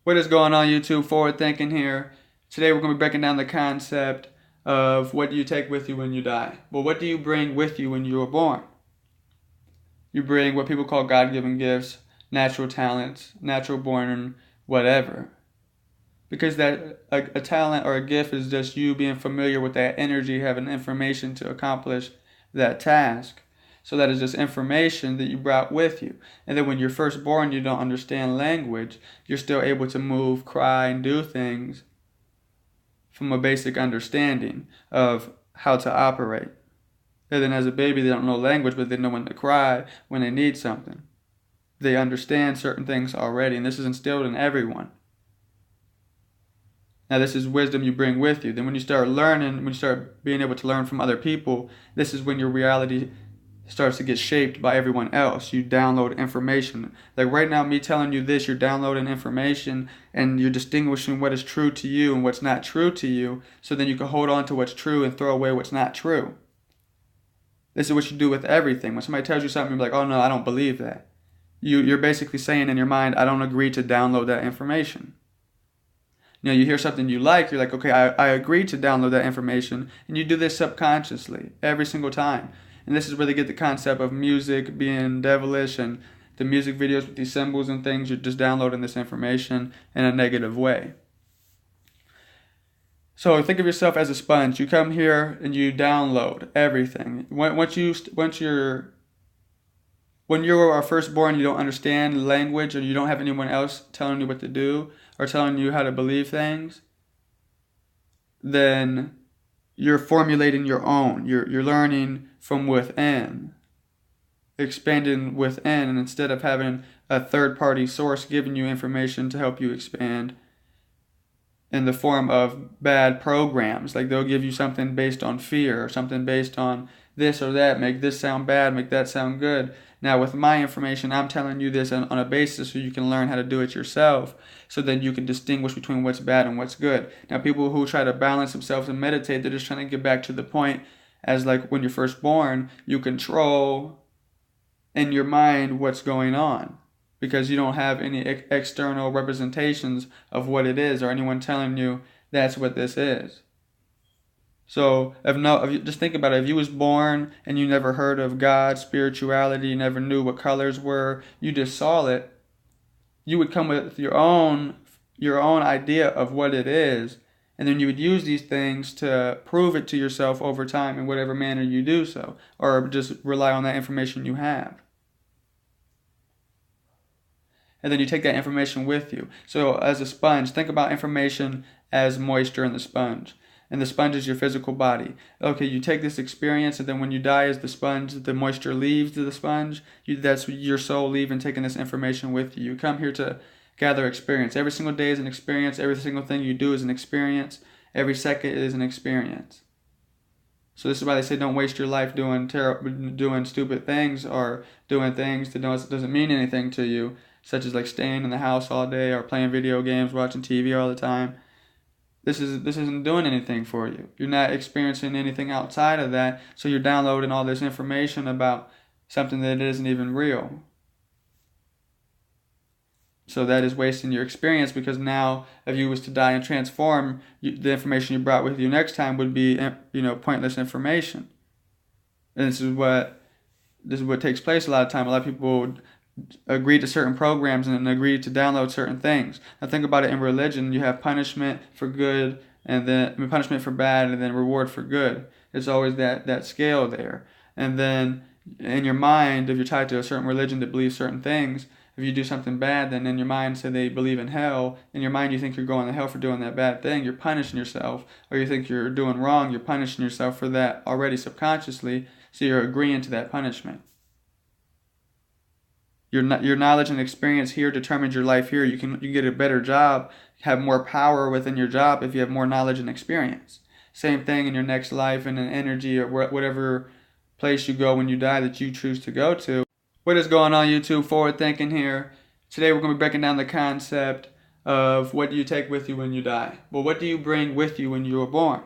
What is going on, YouTube? Forward Thinking here. Today we're going to be breaking down the concept of what do you take with you when you die. Well, what do you bring with you when you were born? You bring what people call God-given gifts, natural talents, natural born, whatever. Because that a talent or a gift is just you being familiar with that energy, having information to accomplish that task. So that is just information that you brought with you. And then when you're first born, you don't understand language. You're still able to move, cry, and do things from a basic understanding of how to operate. And then as a baby, they don't know language, but they know when to cry, when they need something. They understand certain things already, and this is instilled in everyone. Now, this is wisdom you bring with you. Then when you start learning, when you start being able to learn from other people, this is when your reality starts to get shaped by everyone else. You download information. Like right now, me telling you this, you're downloading information and you're distinguishing what is true to you and what's not true to you, so then you can hold on to what's true and throw away what's not true. This is what you do with everything. When somebody tells you something, you're like, oh no, I don't believe that. You're basically saying in your mind, I don't agree to download that information. You know, you hear something you like, you're like, okay, I agree to download that information, and you do this subconsciously every single time. And this is where they get the concept of music being devilish and the music videos with these symbols and things. You're just downloading this information in a negative way. So think of yourself as a sponge. You come here and you download everything. When you are first born, you don't understand language, or you don't have anyone else telling you what to do or telling you how to believe things, then you're formulating your own. You're learning from within, expanding within, and instead of having a third-party source giving you information to help you expand in the form of bad programs. Like they'll give you something based on fear or something based on this or that, make this sound bad, make that sound good. Now with my information, I'm telling you this on a basis so you can learn how to do it yourself, so then you can distinguish between what's bad and what's good. Now people who try to balance themselves and meditate, they're just trying to get back to the point as like when you're first born, you control in your mind what's going on, because you don't have any external representations of what it is or anyone telling you that's what this is. So if you just think about it, if you was born and you never heard of God, spirituality, you never knew what colors were, you just saw it, you would come with your own idea of what it is, and then you would use these things to prove it to yourself over time in whatever manner you do so, or just rely on that information you have. And then you take that information with you. So as a sponge, think about information as moisture in the sponge. And the sponge is your physical body. Okay, you take this experience, and then when you die as the sponge, the moisture leaves the sponge. That's your soul leaving, taking this information with you. You come here to gather experience. Every single day is an experience. Every single thing you do is an experience. Every second is an experience. So this is why they say don't waste your life doing stupid things or doing things that doesn't mean anything to you, such as like staying in the house all day or playing video games, watching TV all the time. This isn't doing anything for you. You're not experiencing anything outside of that, so you're downloading all this information about something that isn't even real. So that is wasting your experience, because now if you was to die and transform, the information you brought with you next time would be, pointless information. And this is what takes place a lot of time. A lot of people agree to certain programs and agree to download certain things. Now think about it in religion. You have punishment for good, and then punishment for bad, and then reward for good. It's always that scale there. And then in your mind, if you're tied to a certain religion that believes certain things, if you do something bad, then in your mind, say they believe in hell, in your mind you think you're going to hell for doing that bad thing, you're punishing yourself. Or you think you're doing wrong, you're punishing yourself for that already subconsciously, so you're agreeing to that punishment. Your knowledge and experience here determines your life here. You get a better job, have more power within your job if you have more knowledge and experience. Same thing in your next life and in energy or whatever place you go when you die that you choose to go to. What is going on, YouTube? Forward Thinking here. Today we're going to be breaking down the concept of what do you take with you when you die. Well, what do you bring with you when you were born?